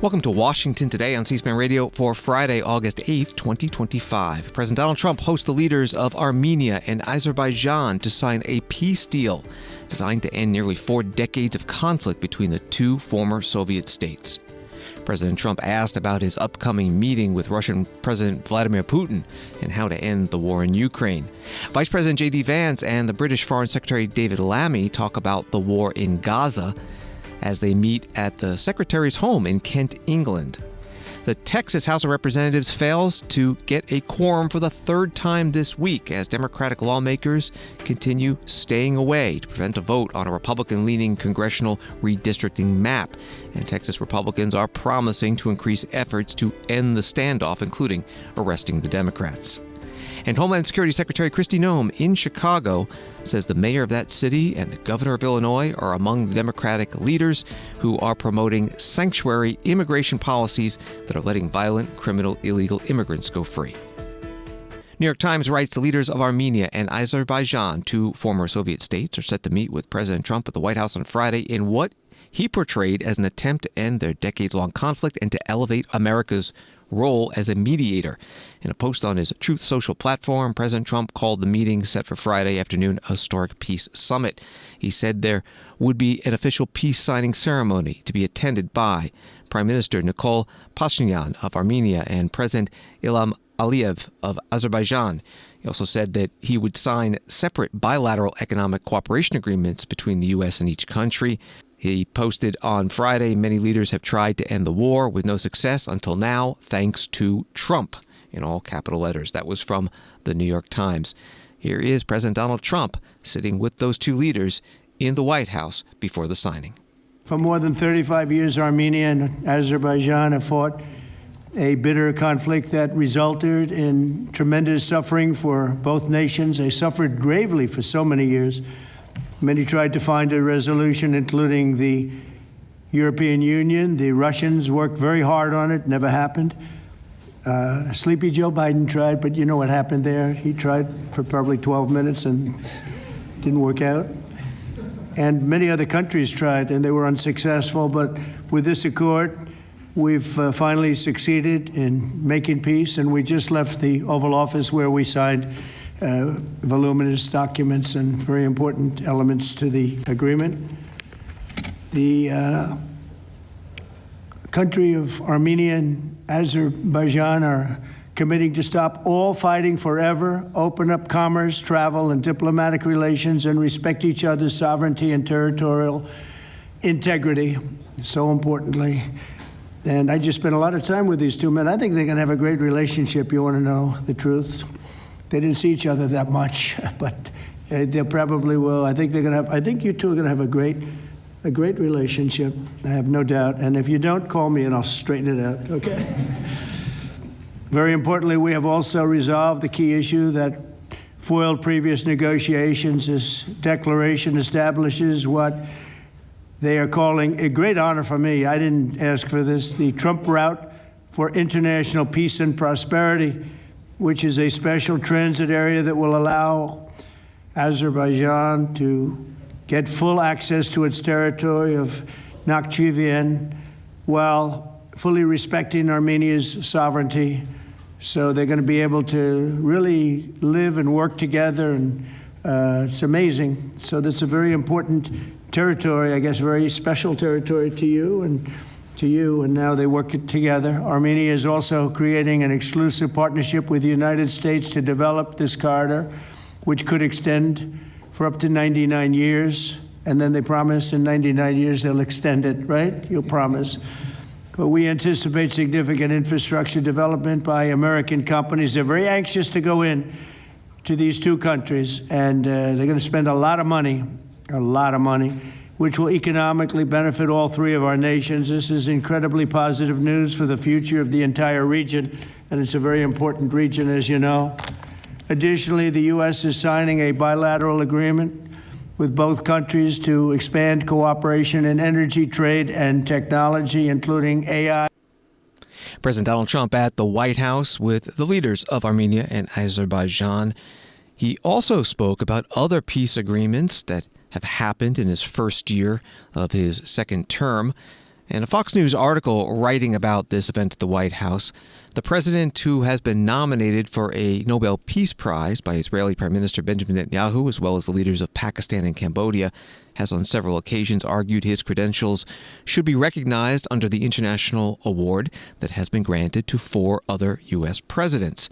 Welcome to Washington Today on C-SPAN Radio for Friday, August 8th, 2025. President Donald Trump hosts the leaders of Armenia and Azerbaijan to sign a peace deal designed to end nearly 4 decades of conflict between the two former Soviet states. President Trump asked about his upcoming meeting with Russian President Vladimir Putin and how to end the war in Ukraine. Vice President J.D. Vance and the British Foreign Secretary David Lammy talk about the war in Gaza as they meet at the Secretary's home in Kent, England. The Texas House of Representatives fails to get a quorum for the 3rd time this week as Democratic lawmakers continue staying away to prevent a vote on a Republican-leaning congressional redistricting map. And Texas Republicans are promising to increase efforts to end the standoff, including arresting the Democrats. And Homeland Security Secretary Kristi Noem in Chicago says the mayor of that city and the governor of Illinois are among the Democratic leaders who are promoting sanctuary immigration policies that are letting violent, criminal, illegal immigrants go free. New York Times writes the leaders of Armenia and Azerbaijan, two former Soviet states, are set to meet with President Trump at the White House on Friday in what he portrayed as an attempt to end their decades-long conflict and to elevate America's role as a mediator. In a post on his Truth Social platform, President Trump called the meeting set for Friday afternoon a historic peace summit. He said there would be an official peace signing ceremony to be attended by Prime Minister Nikol Pashinan of Armenia and President Ilham Aliyev of Azerbaijan. He also said that he would sign separate bilateral economic cooperation agreements between the U.S. and each country. He posted on Friday, many leaders have tried to end the war with no success until now, thanks to Trump, in all capital letters. That was from the New York Times. Here is President Donald Trump sitting with those two leaders in the White House before the signing. For more than 35 years, Armenia and Azerbaijan have fought a bitter conflict that resulted in tremendous suffering for both nations. They suffered gravely for so many years. Many tried to find a resolution, including the European Union. The Russians worked very hard on it, never happened. Sleepy Joe Biden tried, but you know what happened there. He tried for probably 12 minutes and didn't work out. And many other countries tried, and they were unsuccessful. But with this accord, we've finally succeeded in making peace, and we just left the Oval Office where we signed voluminous documents and very important elements to the agreement. The country of Armenia and Azerbaijan are committing to stop all fighting forever, open up commerce, travel, and diplomatic relations, and respect each other's sovereignty and territorial integrity, so importantly. And I just spent a lot of time with these two men. I think they're going to have a great relationship. You want to know the truth? They didn't see each other that much, but they probably will. I think they're going to have. I think you two are going to have a great relationship. I have no doubt. And if you don't, call me and I'll straighten it out. Okay. Very importantly, we have also resolved the key issue that foiled previous negotiations. This declaration establishes what they are calling a great honor for me. I didn't ask for this. The Trump route for international peace and prosperity, which is a special transit area that will allow Azerbaijan to get full access to its territory of Nakhchivan while fully respecting Armenia's sovereignty. So they're going to be able to really live and work together, and it's amazing. So that's a very important territory, I guess, very special territory to you, and now they work together. Armenia is also creating an exclusive partnership with the United States to develop this corridor, which could extend for up to 99 years. And then they promise in 99 years they'll extend it, right? You'll promise. But we anticipate significant infrastructure development by American companies. They're very anxious to go in to these two countries, and they're going to spend a lot of money, which will economically benefit all three of our nations. This is incredibly positive news for the future of the entire region, and it's a very important region, as you know. Additionally, the U.S. is signing a bilateral agreement with both countries to expand cooperation in energy, trade, and technology, including AI. President Donald Trump at the White House with the leaders of Armenia and Azerbaijan. He also spoke about other peace agreements that have happened in his first year of his second term. In a Fox News article writing about this event at the White House, the president, who has been nominated for a Nobel Peace Prize by Israeli Prime Minister Benjamin Netanyahu, as well as the leaders of Pakistan and Cambodia, has on several occasions argued his credentials should be recognized under the international award that has been granted to 4 other U.S. presidents.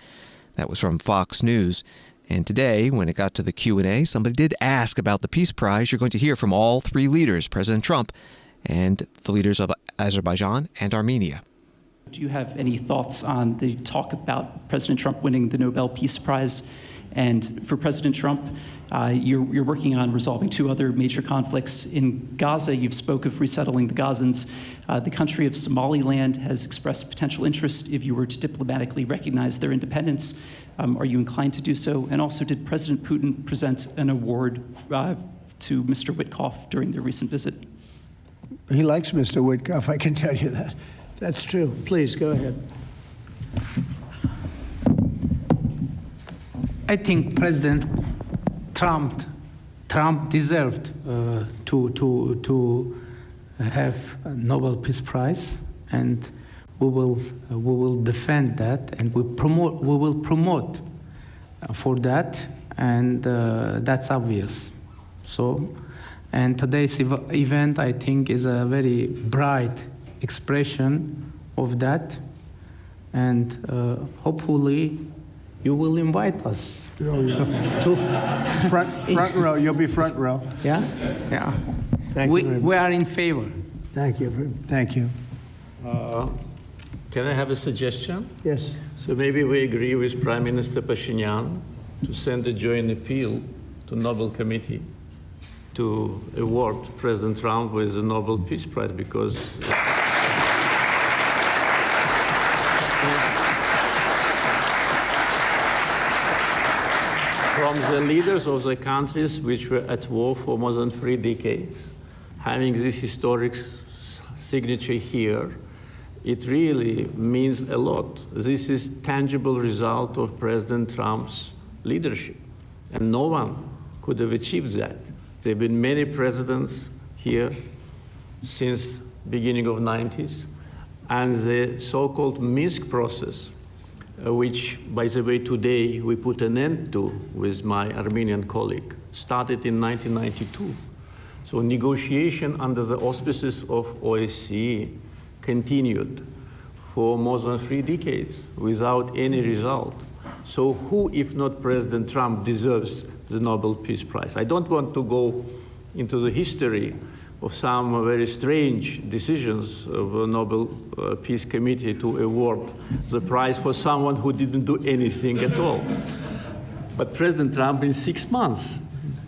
That was from Fox News. And today, when it got to the Q&A, somebody did ask about the Peace Prize. You're going to hear from all 3 leaders, President Trump and the leaders of Azerbaijan and Armenia. Do you have any thoughts on the talk about President Trump winning the Nobel Peace Prize? And for President Trump, you're working on resolving 2 other major conflicts. In Gaza, you've spoke of resettling the Gazans. The country of Somaliland has expressed potential interest if you were to diplomatically recognize their independence. Are you inclined to do so? And also, did President Putin present an award to Mr. Witkoff during their recent visit? He likes Mr. Witkoff, I can tell you that. That's true. Please, go ahead. I think President Trump deserved to have a Nobel Peace Prize, and we will defend that, and we will promote for that, and that's obvious. So, and today's event, I think, is a very bright expression of that, and hopefully you will invite us to front row. You'll be front row. Yeah. We are in favor. Thank you. Thank you. Can I have a suggestion? Yes. So maybe we agree with Prime Minister Pashinan to send a joint appeal to Nobel Committee to award President Trump with the Nobel Peace Prize, because from the leaders of the countries which were at war for more than 3 decades, having this historic signature here, it really means a lot. This is tangible result of President Trump's leadership, and no one could have achieved that. There have been many presidents here since beginning of 90s, and the so-called Minsk process, which, by the way, today we put an end to with my Armenian colleague, started in 1992. So negotiation under the auspices of OSCE continued for more than 3 decades without any result. So who, if not President Trump, deserves the Nobel Peace Prize? I don't want to go into the history of some very strange decisions of a Nobel Peace Committee to award the prize for someone who didn't do anything at all. But President Trump, in 6 months,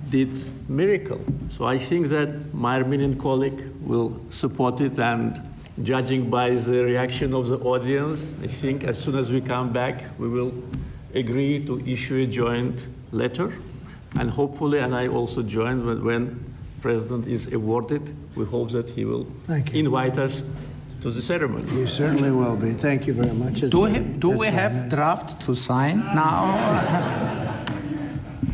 did miracle. So I think that my Armenian colleague will support it, and judging by the reaction of the audience, I think as soon as we come back, we will agree to issue a joint letter, and hopefully, and I also join when President is awarded, we hope that he will invite us to the ceremony. You certainly will be. Thank you very much. Do we have draft to sign now?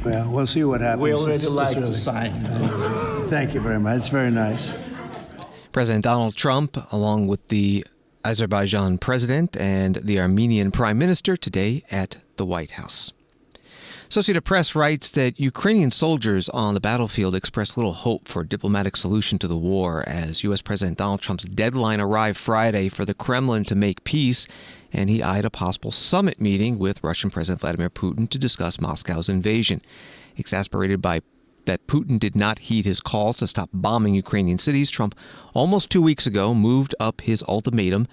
Well, we'll see what happens. We already like to sign. Thank you very much. It's very nice. President Donald Trump, along with the Azerbaijan president and the Armenian prime minister, today at the White House. Associated Press writes that Ukrainian soldiers on the battlefield expressed little hope for a diplomatic solution to the war as U.S. President Donald Trump's deadline arrived Friday for the Kremlin to make peace, and he eyed a possible summit meeting with Russian President Vladimir Putin to discuss Moscow's invasion. Exasperated by that Putin did not heed his calls to stop bombing Ukrainian cities, Trump almost 2 weeks ago moved up his ultimatum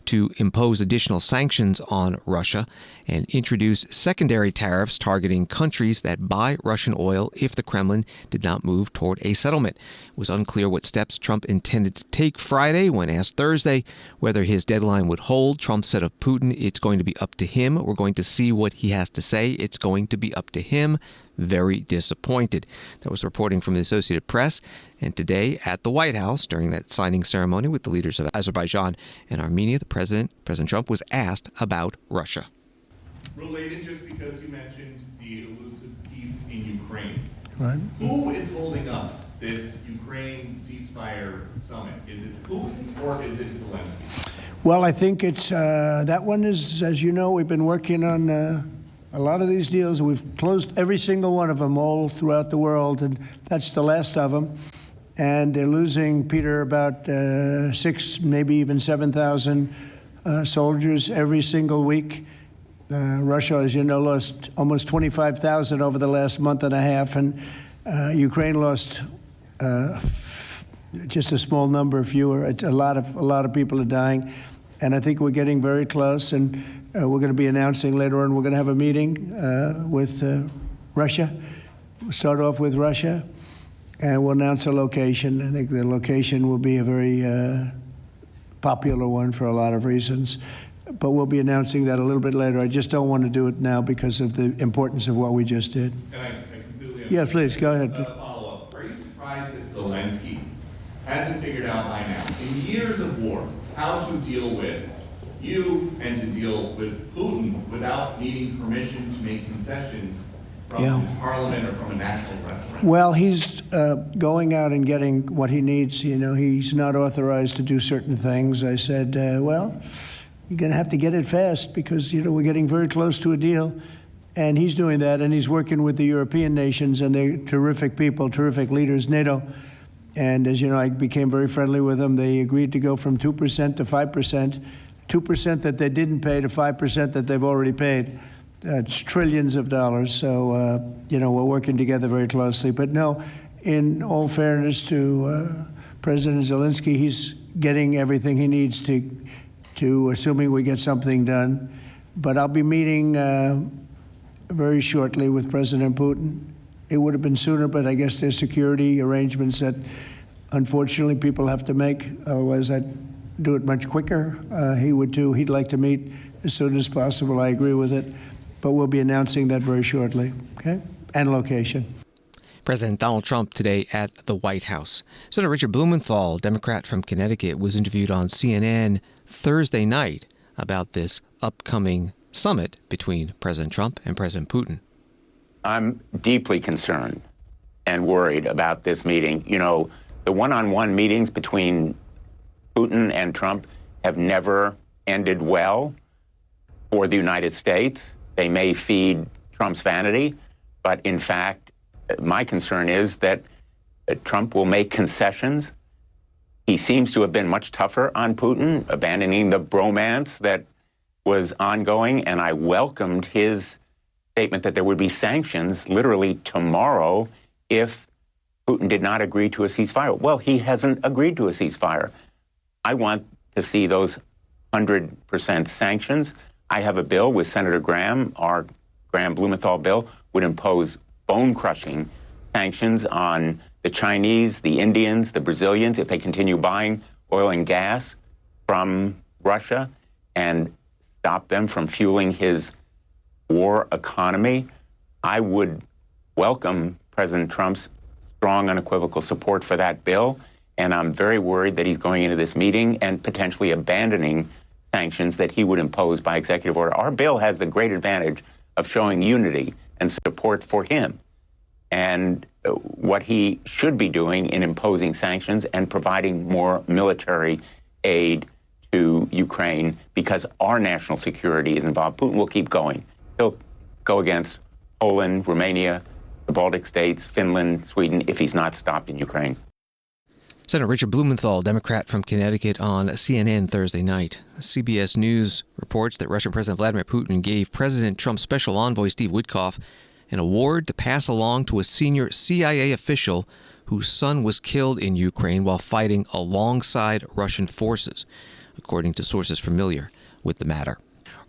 to impose additional sanctions on Russia and introduce secondary tariffs targeting countries that buy Russian oil if the Kremlin did not move toward a settlement. It was unclear what steps Trump intended to take Friday. When asked Thursday whether his deadline would hold, Trump said of Putin, "It's going to be up to him. We're going to see what he has to say. It's going to be up to him." Very disappointed. That was reporting from the Associated Press. And today at the White House, during that signing ceremony with the leaders of Azerbaijan and Armenia, President Trump was asked about Russia. Related, just because you mentioned the elusive peace in Ukraine. Right. Who is holding up this Ukraine ceasefire summit? Is it Putin or is it Zelensky? Well, I think it's that one is, as you know, we've been working on a lot of these deals. We've closed every single one of them all throughout the world, and that's the last of them. And they're losing, Peter, about 6, maybe even 7,000 soldiers every single week. Russia, as you know, lost almost 25,000 over the last month and a half, and Ukraine lost just a small number fewer. It's a lot of people are dying, and I think we're getting very close. And we're going to be announcing later on. We're going to have a meeting with Russia. We'll start off with Russia, and we'll announce a location. I think the location will be a very popular one for a lot of reasons. But we'll be announcing that a little bit later. I just don't want to do it now because of the importance of what we just did. And I completely understand. Yes, please, go ahead. Follow-up. Are you surprised that Zelensky hasn't figured out by now, in years of war, how to deal with you and to deal with Putin without needing permission to make concessions from his parliament or from a national referendum? Well, he's going out and getting what he needs. You know, he's not authorized to do certain things. I said, well, you're going to have to get it fast because, you know, we're getting very close to a deal. And he's doing that, and he's working with the European nations, and they're terrific people, terrific leaders, NATO. And as you know, I became very friendly with them. They agreed to go from 2% to 5%, 2% that they didn't pay to 5% that they've already paid. It's trillions of dollars. So, you know, we're working together very closely. But no, in all fairness to President Zelensky, he's getting everything he needs to assuming we get something done. But I'll be meeting very shortly with President Putin. It would have been sooner, but I guess there's security arrangements that unfortunately people have to make. Otherwise, I'd do it much quicker. He would too. He'd like to meet as soon as possible. I agree with it. But we'll be announcing that very shortly, okay? And location. President Donald Trump today at the White House. Senator Richard Blumenthal, Democrat from Connecticut, was interviewed on CNN Thursday night about this upcoming summit between President Trump and President Putin. I'm deeply concerned and worried about this meeting. You know, the one-on-one meetings between Putin and Trump have never ended well for the United States. They may feed Trump's vanity, but in fact, my concern is that Trump will make concessions. He seems to have been much tougher on Putin, abandoning the bromance that was ongoing, and I welcomed his statement that there would be sanctions literally tomorrow if Putin did not agree to a ceasefire. Well, he hasn't agreed to a ceasefire. I want to see those 100% sanctions. I have a bill with Senator Graham. Our Graham Blumenthal bill would impose bone-crushing sanctions on the Chinese, the Indians, the Brazilians, if they continue buying oil and gas from Russia, and stop them from fueling his war economy. I would welcome President Trump's strong, unequivocal support for that bill, and I'm very worried that he's going into this meeting and potentially abandoning sanctions that he would impose by executive order. Our bill has the great advantage of showing unity and support for him and what he should be doing in imposing sanctions and providing more military aid to Ukraine because our national security is involved. Putin will keep going. He'll go against Poland, Romania, the Baltic states, Finland, Sweden, if he's not stopped in Ukraine. Senator Richard Blumenthal, Democrat from Connecticut, on CNN Thursday night. CBS News reports that Russian President Vladimir Putin gave President Trump's special envoy Steve Witkoff an award to pass along to a senior CIA official whose son was killed in Ukraine while fighting alongside Russian forces, according to sources familiar with the matter.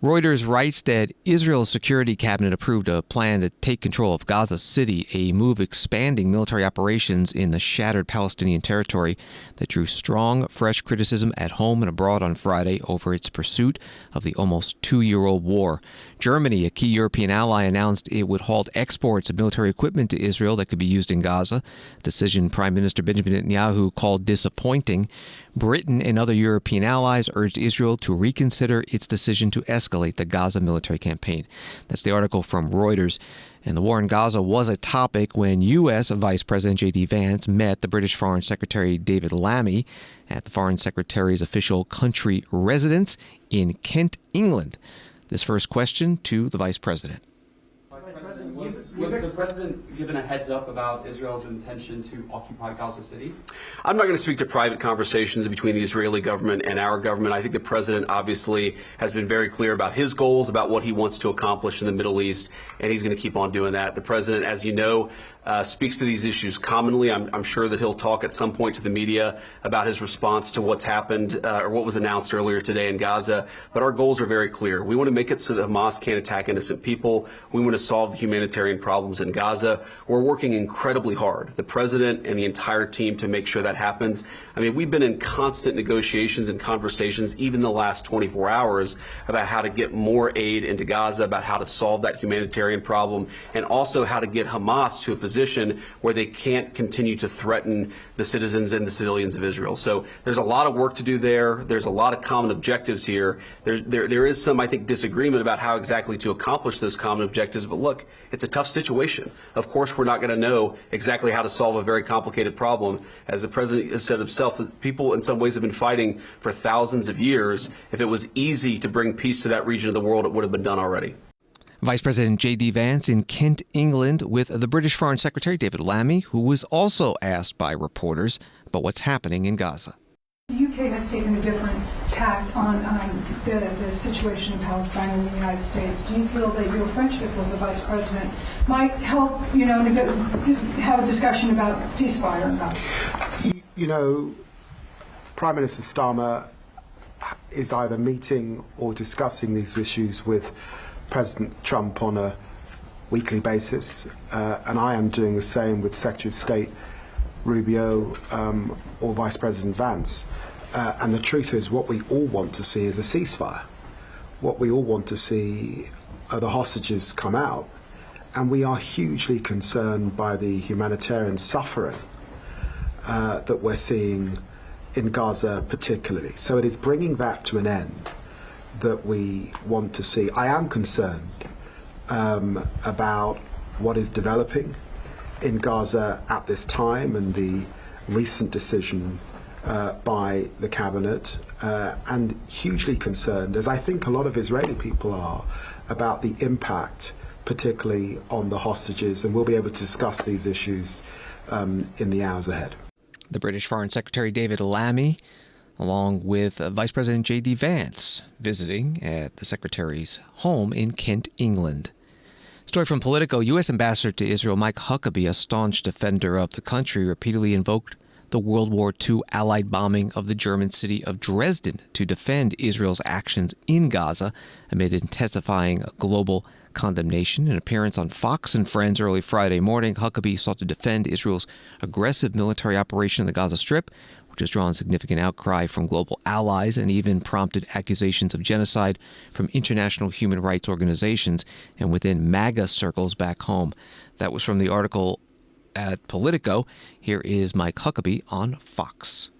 Reuters writes that Israel's security cabinet approved a plan to take control of Gaza City, a move expanding military operations in the shattered Palestinian territory that drew strong, fresh criticism at home and abroad on Friday over its pursuit of the almost two-year-old war. Germany, a key European ally, announced it would halt exports of military equipment to Israel that could be used in Gaza, a decision Prime Minister Benjamin Netanyahu called disappointing. Britain and other European allies urged Israel to reconsider its decision to escalate the Gaza military campaign. That's the article from Reuters. And the war in Gaza was a topic when U.S. Vice President J.D. Vance met the British Foreign Secretary David Lammy at the Foreign Secretary's official country residence in Kent, England. This first question to the Vice President. Was the president given a heads up about Israel's intention to occupy Gaza City? I'm not going to speak to private conversations between the Israeli government and our government. I think the president obviously has been very clear about his goals, about what he wants to accomplish in the Middle East, and he's going to keep on doing that. The president, as you know, speaks to these issues commonly. I'm sure that he'll talk at some point to the media about his response to what's happened or what was announced earlier today in Gaza. But our goals are very clear. We want to make it so that Hamas can't attack innocent people. We want to solve the humanitarian problems in Gaza. We're working incredibly hard, the president and the entire team, to make sure that happens. I mean, we've been in constant negotiations and conversations, even the last 24 hours, about how to get more aid into Gaza, about how to solve that humanitarian problem, and also how to get Hamas to a position where they can't continue to threaten the citizens and the civilians of Israel. So there's a lot of work to do there. There's a lot of common objectives here. There is some, I think, disagreement about how exactly to accomplish those common objectives. But look, it's a tough situation. Of course, we're not going to know exactly how to solve a very complicated problem. As the president has said himself, people in some ways have been fighting for thousands of years. If it was easy to bring peace to that region of the world, it would have been done already. Vice President J.D. Vance in Kent, England, with the British Foreign Secretary David Lammy, who was also asked by reporters about what's happening in Gaza. The UK has taken a different tack on the situation in Palestine and the United States. Do you feel that your friendship with the Vice President might help, have a discussion about ceasefire in Gaza? Prime Minister Starmer is either meeting or discussing these issues with President Trump on a weekly basis, and I am doing the same with Secretary of State Rubio or Vice President Vance. And the truth is, what we all want to see is a ceasefire. What we all want to see are the hostages come out, and we are hugely concerned by the humanitarian suffering that we're seeing in Gaza particularly. So it is bringing that to an end that we want to see. I am concerned about what is developing in Gaza at this time and the recent decision by the cabinet, and hugely concerned, as I think a lot of Israeli people are, about the impact, particularly on the hostages, and we'll be able to discuss these issues in the hours ahead. The British Foreign Secretary David Lammy, along with Vice President J.D. Vance, visiting at the Secretary's home in Kent, England. Story from Politico. U.S. Ambassador to Israel Mike Huckabe, a staunch defender of the country, repeatedly invoked the World War II Allied bombing of the German city of Dresden to defend Israel's actions in Gaza amid intensifying global condemnation. In an appearance on Fox and Friends early Friday morning, Huckabe sought to defend Israel's aggressive military operation in the Gaza Strip, which has drawn significant outcry from global allies and even prompted accusations of genocide from international human rights organizations and within MAGA circles back home. That was from the article at Politico. Here is Mike Huckabe on Fox.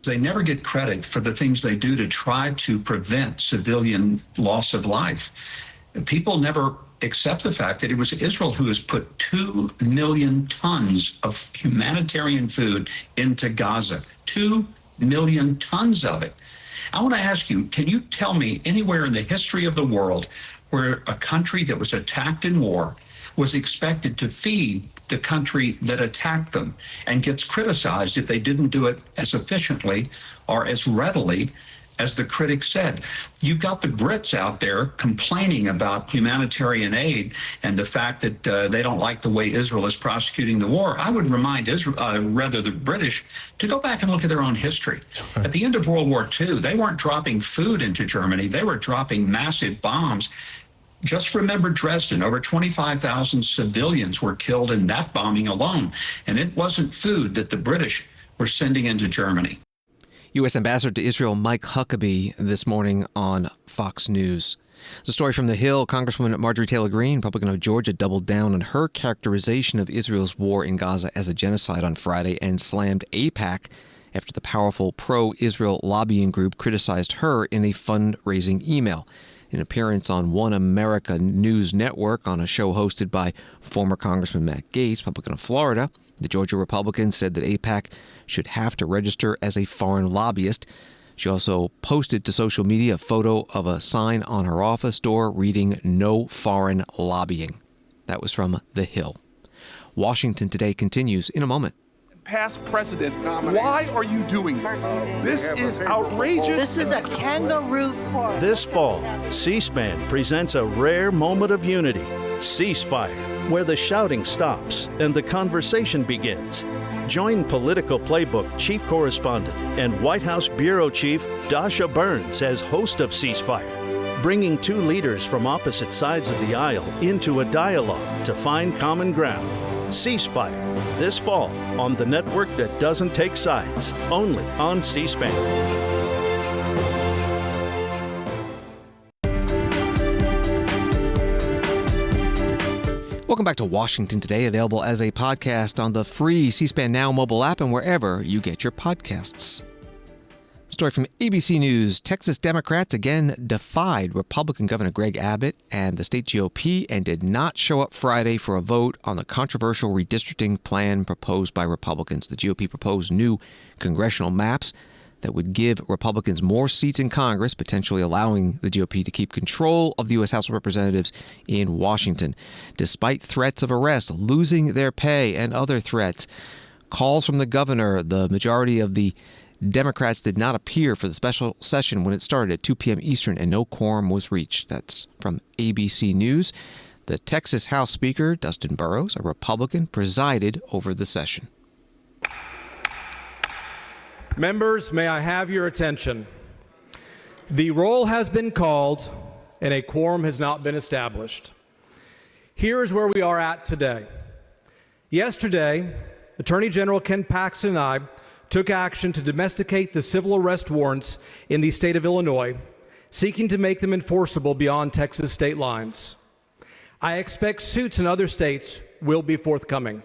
They never get credit for the things they do to try to prevent civilian loss of life. People never accept the fact that it was Israel who has put 2 million tons of humanitarian food into Gaza. 2 million tons of it. I want to ask you, can you tell me anywhere in the history of the world where a country that was attacked in war was expected to feed the country that attacked them and gets criticized if they didn't do it as efficiently or as readily as the critics said? You've got the Brits out there complaining about humanitarian aid and the fact that they don't like the way Israel is prosecuting the war. I would remind the British to go back and look at their own history. At the end of World War II, they weren't dropping food into Germany. They were dropping massive bombs. Just remember Dresden. Over 25,000 civilians were killed in that bombing alone. And it wasn't food that the British were sending into Germany. U.S. Ambassador to Israel Mike Huckabe this morning on Fox News. The story from the Hill. Congresswoman Marjorie Taylor Greene, Republican of Georgia, doubled down on her characterization of Israel's war in Gaza as a genocide on Friday and slammed APAC after the powerful pro-Israel lobbying group criticized her in a fundraising email. An appearance on One America News Network on a show hosted by former Congressman Matt Gaetz, Republican of Florida, the Georgia Republican said that APAC should have to register as a foreign lobbyist. She also posted to social media a photo of a sign on her office door reading "No Foreign Lobbying." That was from The Hill. Washington Today continues in a moment. Past president, why are you doing this? This is outrageous. This is a kangaroo court. This fall, C-SPAN presents a rare moment of unity, Ceasefire, where the shouting stops and the conversation begins. Join Political Playbook Chief Correspondent and White House Bureau Chief Dasha Burns as host of Ceasefire, bringing two leaders from opposite sides of the aisle into a dialogue to find common ground. Ceasefire, this fall on the network that doesn't take sides, only on C-SPAN. Welcome back to Washington Today, available as a podcast on the free C-SPAN Now mobile app and wherever you get your podcasts. Story from ABC News. Texas Democrats again defied Republican Governor Greg Abbott and the state GOP and did not show up Friday for a vote on the controversial redistricting plan proposed by Republicans. The GOP proposed new congressional maps that would give Republicans more seats in Congress, potentially allowing the GOP to keep control of the U.S. House of Representatives in Washington. Despite threats of arrest, losing their pay, and other threats, calls from the governor, the majority of the Democrats did not appear for the special session when it started at 2 p.m. Eastern, and no quorum was reached. That's from ABC News. The Texas House Speaker, Dustin Burrows, a Republican, presided over the session. Members, may I have your attention? The roll has been called and a quorum has not been established. Here is where we are at today. Yesterday, Attorney General Ken Paxton and I took action to domesticate the civil arrest warrants in the state of Illinois, seeking to make them enforceable beyond Texas state lines. I expect suits in other states will be forthcoming.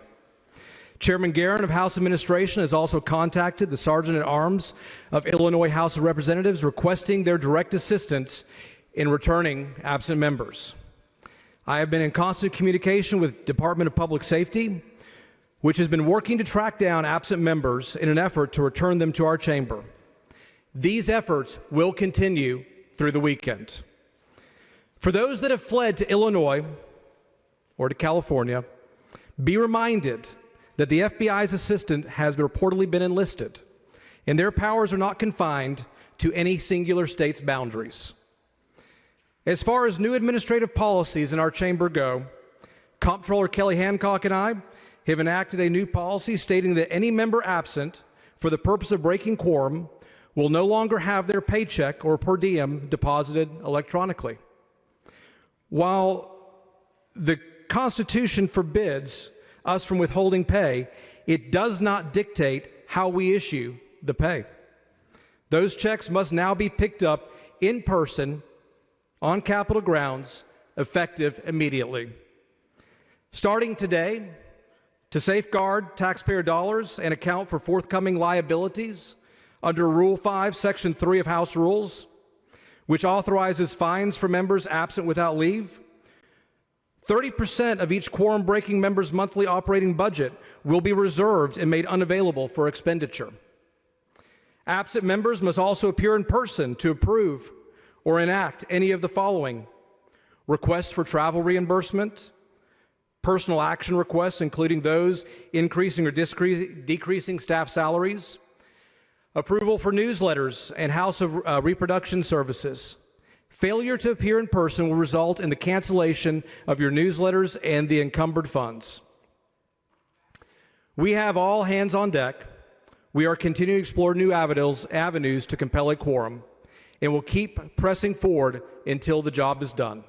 Chairman Guerin of House Administration has also contacted the Sergeant-at-Arms of Illinois House of Representatives requesting their direct assistance in returning absent members. I have been in constant communication with Department of Public Safety, which has been working to track down absent members in an effort to return them to our chamber. These efforts will continue through the weekend. For those that have fled to Illinois or to California, be reminded that the FBI's assistant has reportedly been enlisted, and their powers are not confined to any singular state's boundaries. As far as new administrative policies in our chamber go, Comptroller Kelly Hancock and I have enacted a new policy stating that any member absent for the purpose of breaking quorum will no longer have their paycheck or per diem deposited electronically. While the Constitution forbids us from withholding pay, it does not dictate how we issue the pay. Those checks must now be picked up in person on Capitol grounds, effective immediately. Starting today, to safeguard taxpayer dollars and account for forthcoming liabilities under Rule 5, Section 3 of House Rules, which authorizes fines for members absent without leave, 30% of each quorum-breaking member's monthly operating budget will be reserved and made unavailable for expenditure. Absent members must also appear in person to approve or enact any of the following: requests for travel reimbursement, personal action requests, including those increasing or decreasing staff salaries, approval for newsletters and House of Reproduction services. Failure to appear in person will result in the cancellation of your newsletters and the encumbered funds. We have all hands on deck. We are continuing to explore new avenues to compel a quorum, and will keep pressing forward until the job is done.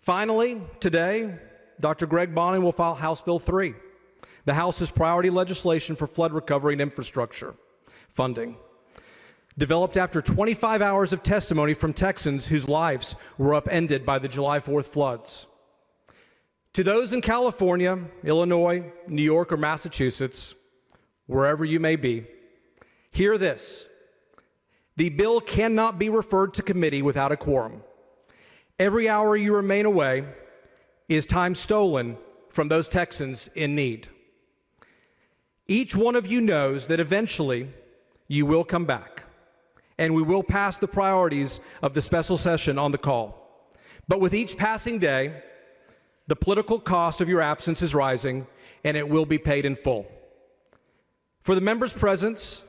Finally, today, Dr. Greg Bonin will file House Bill 3, the House's priority legislation for flood recovery and infrastructure funding, developed after 25 hours of testimony from Texans whose lives were upended by the July 4th floods. To those in California, Illinois, New York, or Massachusetts, wherever you may be, Hear this. The bill cannot be referred to committee without a quorum. Every hour you remain away is time stolen from those Texans in need. Each one of you knows that eventually you will come back, and we will pass the priorities of the special session on the call. But with each passing day, the political cost of your absence is rising, and it will be paid in full. For the members' presence,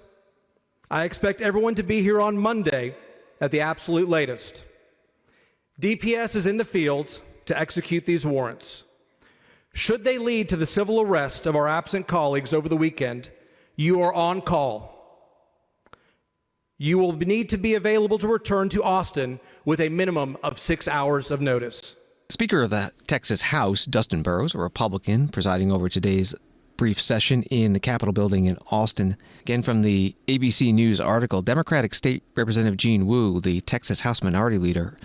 I expect everyone to be here on Monday at the absolute latest. DPS is in the field to execute these warrants. Should they lead to the civil arrest of our absent colleagues over the weekend, you are on call. You will need to be available to return to Austin with a minimum of 6 hours of notice. Speaker of the Texas House, Dustin Burrows, a Republican, presiding over today's brief session in the Capitol building in Austin. Again, from the ABC News article, Democratic State Representative Gene Wu, the Texas House Minority Leader,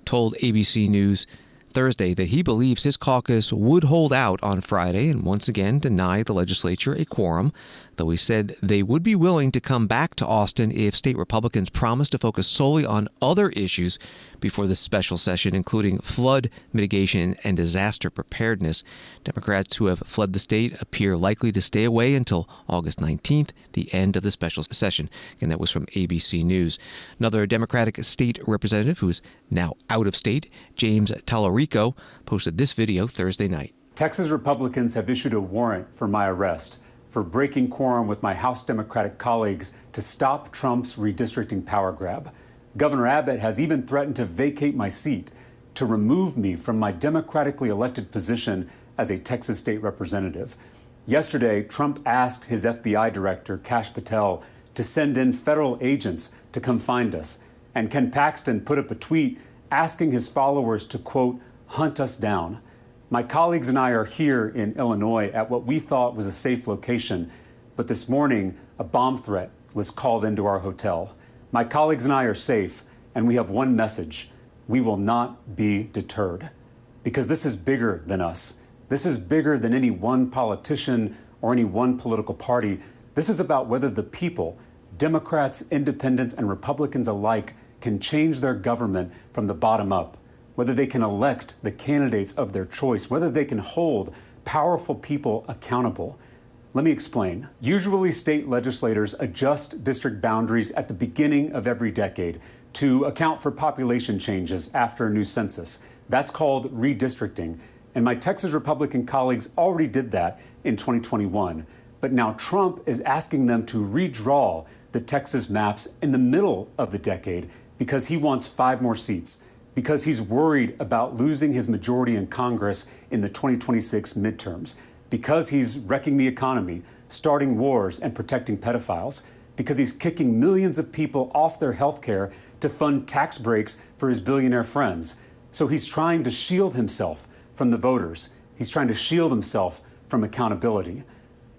told ABC News Thursday that he believes his caucus would hold out on Friday and once again deny the legislature a quorum, though he said they would be willing to come back to Austin if state Republicans promise to focus solely on other issues before the special session, including flood mitigation and disaster preparedness. Democrats who have fled the state appear likely to stay away until August 19th, the end of the special session. Again, that was from ABC News. Another Democratic state representative who is now out of state, James Tallarico, posted this video Thursday night. Texas Republicans have issued a warrant for my arrest for breaking quorum with my House Democratic colleagues to stop Trump's redistricting power grab. Governor Abbott has even threatened to vacate my seat to remove me from my democratically elected position as a Texas state representative. Yesterday, Trump asked his FBI director, Kash Patel, to send in federal agents to come find us. And Ken Paxton put up a tweet asking his followers to, quote, hunt us down. My colleagues and I are here in Illinois at what we thought was a safe location, but this morning a bomb threat was called into our hotel. My colleagues and I are safe, and we have one message. We will not be deterred, because this is bigger than us. This is bigger than any one politician or any one political party. This is about whether the people, Democrats, independents, and Republicans alike, can change their government from the bottom up, whether they can elect the candidates of their choice, whether they can hold powerful people accountable. Let me explain. Usually, state legislators adjust district boundaries at the beginning of every decade to account for population changes after a new census. That's called redistricting. And my Texas Republican colleagues already did that in 2021. But now Trump is asking them to redraw the Texas maps in the middle of the decade because he wants 5 more seats, because he's worried about losing his majority in Congress in the 2026 midterms, because he's wrecking the economy, starting wars, and protecting pedophiles, because he's kicking millions of people off their health care to fund tax breaks for his billionaire friends. So he's trying to shield himself from the voters. He's trying to shield himself from accountability.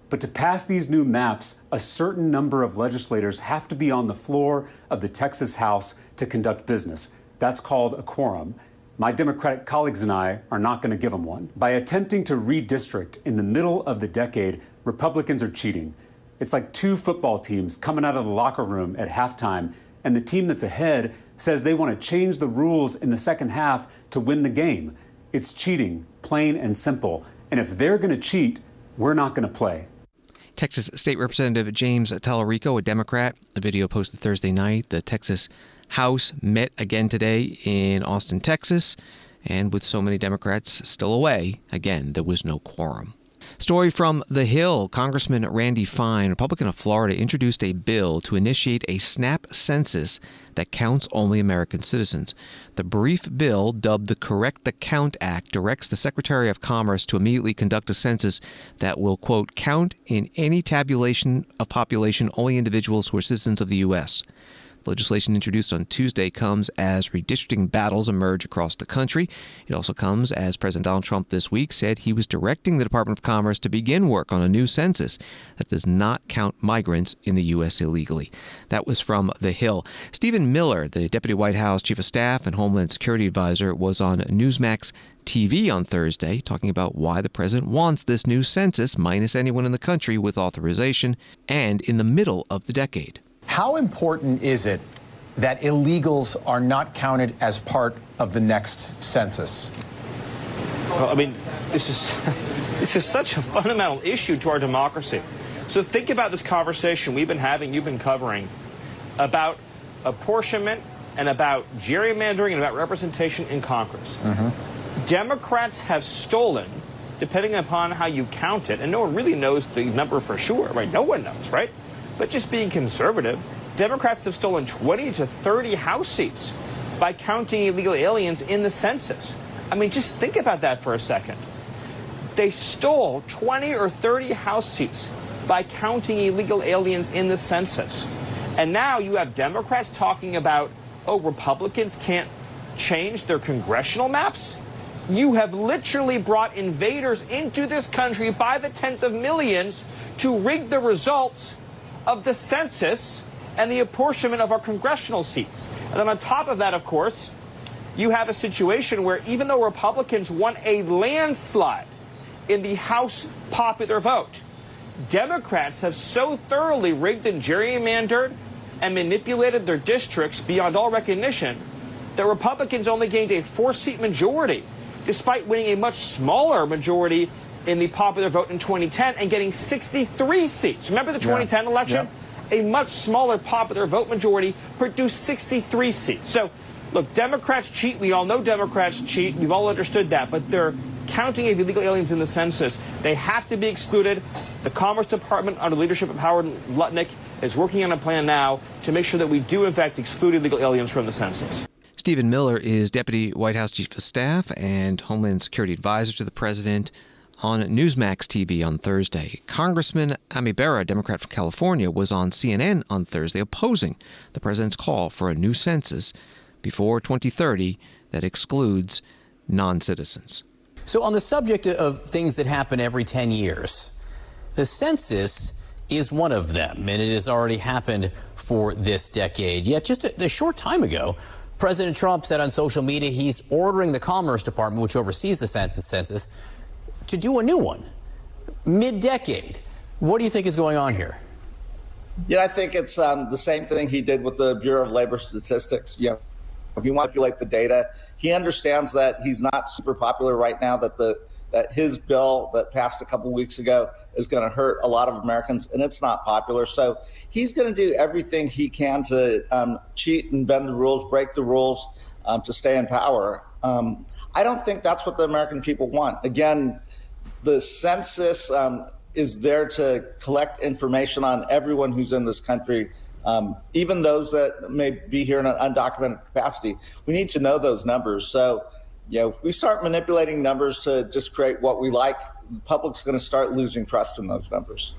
But to pass these new maps, a certain number of legislators have to be on the floor of the Texas House to conduct business. That's called a quorum. My Democratic colleagues and I are not going to give them one. By attempting to redistrict in the middle of the decade, Republicans are cheating. It's like 2 football teams coming out of the locker room at halftime, and the team that's ahead says they want to change the rules in the second half to win the game. It's cheating, plain and simple. And if they're going to cheat, we're not going to play. Texas State Representative James Tallarico, a Democrat, a video posted Thursday night. The Texas House met again today in Austin, Texas, and with so many Democrats still away, again, there was no quorum. Story from The Hill. Congressman Randy Fine, Republican of Florida, introduced a bill to initiate a snap census that counts only American citizens. The brief bill, dubbed the Correct the Count Act, directs the Secretary of Commerce to immediately conduct a census that will, quote, count in any tabulation of population only individuals who are citizens of the U.S. Legislation introduced on Tuesday comes as redistricting battles emerge across the country. It also comes as President Donald Trump this week said he was directing the Department of Commerce to begin work on a new census that does not count migrants in the U.S. illegally. That was from The Hill. Stephen Miller, the Deputy White House Chief of Staff and Homeland Security Advisor, was on Newsmax TV on Thursday talking about why the president wants this new census minus anyone in the country with authorization and in the middle of the decade. How important is it that illegals are not counted as part of the next census? Well, I mean, this is such a fundamental issue to our democracy. So think about this conversation we've been having, you've been covering, about apportionment and about gerrymandering and about representation in Congress. Democrats have stolen, depending upon how you count it, and no one really knows the number for sure, right? No one knows, right? But just being conservative, Democrats have stolen 20 to 30 House seats by counting illegal aliens in the census. I mean, just think about that for a second. They stole 20 or 30 House seats by counting illegal aliens in the census. And now you have Democrats talking about, oh, Republicans can't change their congressional maps? You have literally brought invaders into this country by the tens of millions to rig the results of the census and the apportionment of our congressional seats. And then on top of that, of course, you have a situation where even though Republicans won a landslide in the House popular vote, Democrats have so thoroughly rigged and gerrymandered and manipulated their districts beyond all recognition that Republicans only gained a 4-seat majority, despite winning a much smaller majority in the popular vote in 2010 and getting 63 seats. Remember the 2010 election? A much smaller popular vote majority produced 63 seats. So, look, Democrats cheat. We all know Democrats cheat. We've all understood that. But they're counting of illegal aliens in the census. They have to be excluded. The Commerce Department, under the leadership of Howard Lutnick, is working on a plan now to make sure that we do, in fact, exclude illegal aliens from the census. Stephen Miller is Deputy White House Chief of Staff and Homeland Security Advisor to the President on Newsmax TV on Thursday. Congressman Lammy, Democrat from California, was on CNN on Thursday opposing the president's call for a new census before 2030 that excludes non-citizens. So on the subject of things that happen every 10 years, the census is one of them, and it has already happened for this decade. Yet just a short time ago, President Trump said on social media he's ordering the Commerce Department, which oversees the census, to do a new one mid-decade. What do you think is going on here? Yeah, I think it's the same thing he did with the Bureau of Labor Statistics. You know, if you manipulate the data, he understands that he's not super popular right now, that his bill that passed a couple weeks ago is going to hurt a lot of Americans, and it's not popular. So he's going to do everything he can to cheat and bend the rules, break the rules to stay in power. I don't think that's what the American people want. Again, the census is there to collect information on everyone who's in this country, even those that may be here in an undocumented capacity. We need to know those numbers. So, you know, if we start manipulating numbers to just create what we like, the public's going to start losing trust in those numbers.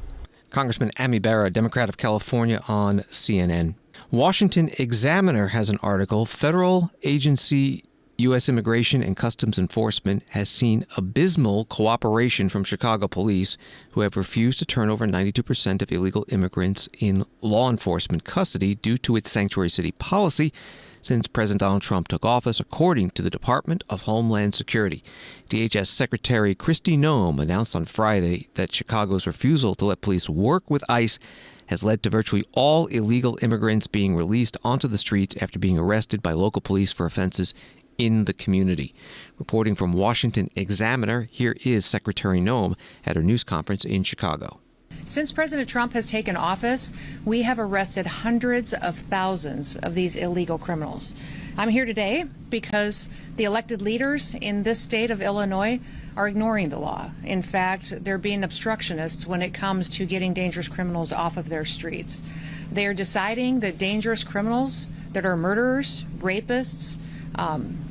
Congressman Lammy, Democrat of California, on CNN. Washington Examiner has an article, Federal Agency U.S. Immigration and Customs Enforcement has seen abysmal cooperation from Chicago police, who have refused to turn over 92% of illegal immigrants in law enforcement custody due to its sanctuary city policy since President Donald Trump took office, according to the Department of Homeland Security. DHS Secretary Kristi Noem announced on Friday that Chicago's refusal to let police work with ICE has led to virtually all illegal immigrants being released onto the streets after being arrested by local police for offenses in the community. Reporting from Washington Examiner, here is Secretary Noem at her news conference in Chicago. Since President Trump has taken office, we have arrested hundreds of thousands of these illegal criminals. I'm here today because the elected leaders in this state of Illinois are ignoring the law. In fact, they're being obstructionists when it comes to getting dangerous criminals off of their streets. They are deciding that dangerous criminals that are murderers, rapists,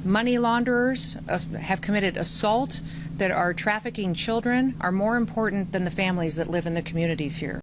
money launderers, have committed assault, that are trafficking children, are more important than the families that live in the communities here.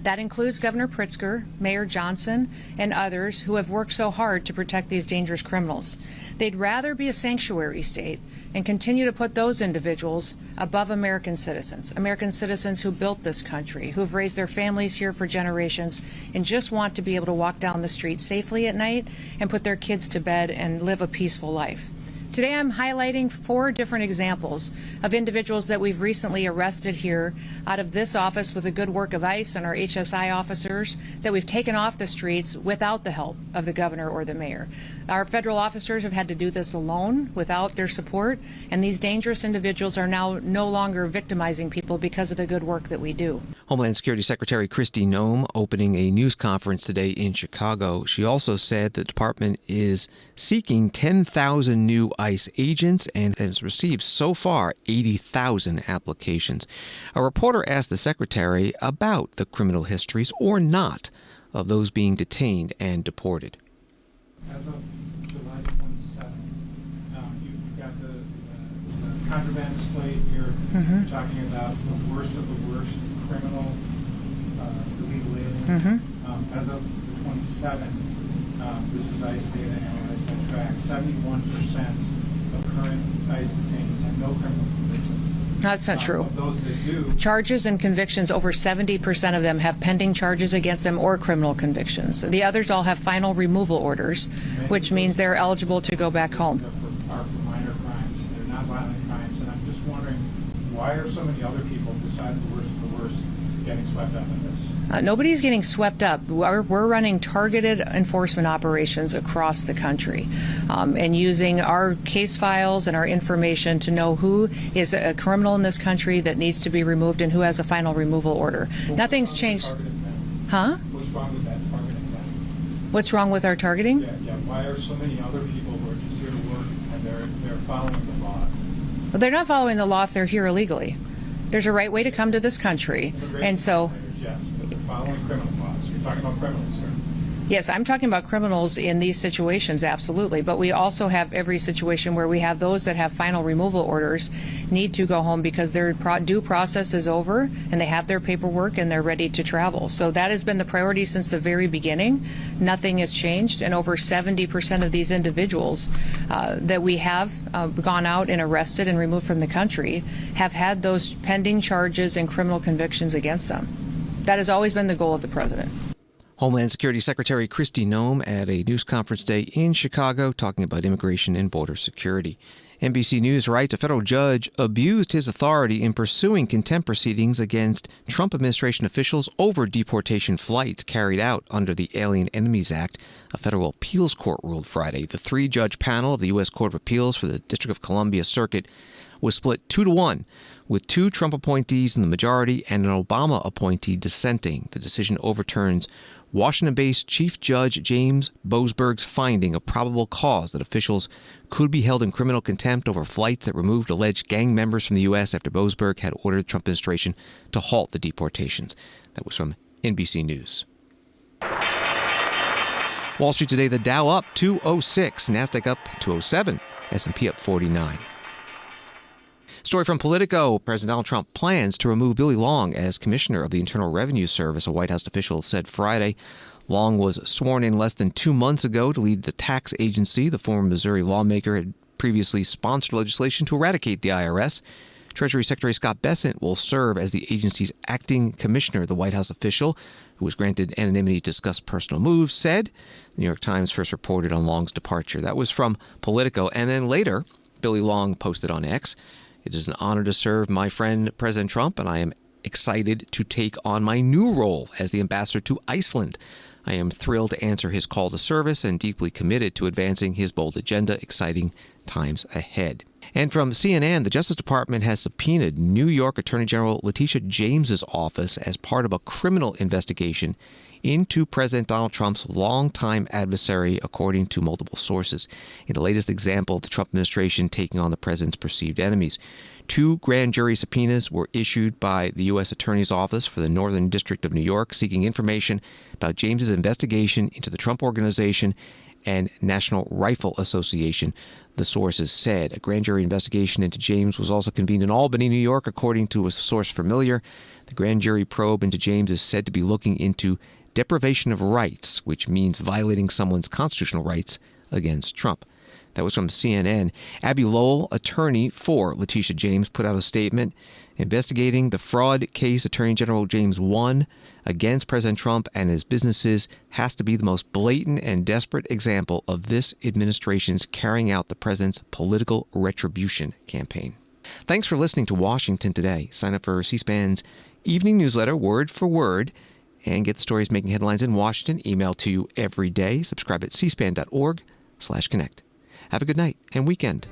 That includes Governor Pritzker, Mayor Johnson, and others who have worked so hard to protect these dangerous criminals. They'd rather be a sanctuary state and continue to put those individuals above American citizens who built this country, who have raised their families here for generations and just want to be able to walk down the street safely at night and put their kids to bed and live a peaceful life. Today I'm highlighting 4 different examples of individuals that we've recently arrested here out of this office with the good work of ICE and our HSI officers that we've taken off the streets without the help of the governor or the mayor. Our federal officers have had to do this alone without their support, and these dangerous individuals are now no longer victimizing people because of the good work that we do. Homeland Security Secretary Kristi Noem opening a news conference today in Chicago. She also said the department is seeking 10,000 new ICE agents and has received so far 80,000 applications. A reporter asked the secretary about the criminal histories or not of those being detained and deported. As of July 27th, you've got the contraband displayed here. You're talking about the worst of the worst criminal illegal aliens. As of the 27th, this is ICE data analyzed by track, 71% of current ICE detainees have no criminal convictions. That's not true. Of those that do, Charges and convictions, over 70% of them have pending charges against them or criminal convictions. The others all have final removal orders, which means they're eligible to go back home. are for minor crimes. They're not violent crimes. And I'm just wondering, why are so many other people, besides the worst of the worst, getting swept up in this? Nobody's getting swept up. We're running targeted enforcement operations across the country and using our case files and our information to know who is a criminal in this country that needs to be removed and who has a final removal order. Nothing's changed. Huh? What's wrong with that targeting then? What's wrong with our targeting? Yeah. Why are so many other people who are just here to work and they're following the law? Well, they're not following the law if they're here illegally. There's a right way to come to this country, and so. Yes, but they're following criminal laws. You're talking about criminals, sir. Yes, I'm talking about criminals in these situations, absolutely. But we also have every situation where we have those that have final removal orders need to go home because their due process is over and they have their paperwork and they're ready to travel. So that has been the priority since the very beginning. Nothing has changed, and over 70% of these individuals that we have gone out and arrested and removed from the country have had those pending charges and criminal convictions against them. That has always been the goal of the president. Homeland Security Secretary Kristi Noem at a news conference day in Chicago talking about immigration and border security. NBC News writes a federal judge abused his authority in pursuing contempt proceedings against Trump administration officials over deportation flights carried out under the Alien Enemies Act, a federal appeals court ruled Friday. The 3-judge panel of the U.S. Court of Appeals for the District of Columbia Circuit was split 2-1, with 2 Trump appointees in the majority and an Obama appointee dissenting. The decision overturns Washington-based Chief Judge James Boasberg's finding of probable cause that officials could be held in criminal contempt over flights that removed alleged gang members from the U.S. after Boasberg had ordered the Trump administration to halt the deportations. That was from NBC News. Wall Street today, the Dow up 206, NASDAQ up 207, S&P up 49. Story from Politico. President Donald Trump plans to remove Billy Long as commissioner of the Internal Revenue Service, a White House official said Friday. Long was sworn in less than 2 months ago to lead the tax agency. The former Missouri lawmaker had previously sponsored legislation to eradicate the IRS. Treasury Secretary Scott Bessent will serve as the agency's acting commissioner. The White House official, who was granted anonymity to discuss personal moves, said. The New York Times first reported on Long's departure. That was from Politico. And then later, Billy Long posted on X, "It is an honor to serve my friend President Trump, and I am excited to take on my new role as the ambassador to Iceland. I am thrilled to answer his call to service and deeply committed to advancing his bold agenda. Exciting times ahead." And from CNN, the Justice Department has subpoenaed New York Attorney General Letitia James's office as part of a criminal investigation into President Donald Trump's longtime adversary, according to multiple sources. In the latest example of the Trump administration taking on the president's perceived enemies, 2 grand jury subpoenas were issued by the U.S. Attorney's Office for the Northern District of New York, seeking information about James's investigation into the Trump Organization and National Rifle Association, the sources said. A grand jury investigation into James was also convened in Albany, New York, according to a source familiar. The grand jury probe into James is said to be looking into deprivation of rights, which means violating someone's constitutional rights against Trump. That was from CNN. Abby Lowell, attorney for Letitia James, put out a statement investigating the fraud case Attorney General James won against President Trump and his businesses has to be the most blatant and desperate example of this administration's carrying out the president's political retribution campaign. Thanks for listening to Washington Today. Sign up for C-SPAN's evening newsletter, word for word, and get the stories making headlines in Washington emailed to you every day. Subscribe at cspan.org/connect. Have a good night and weekend.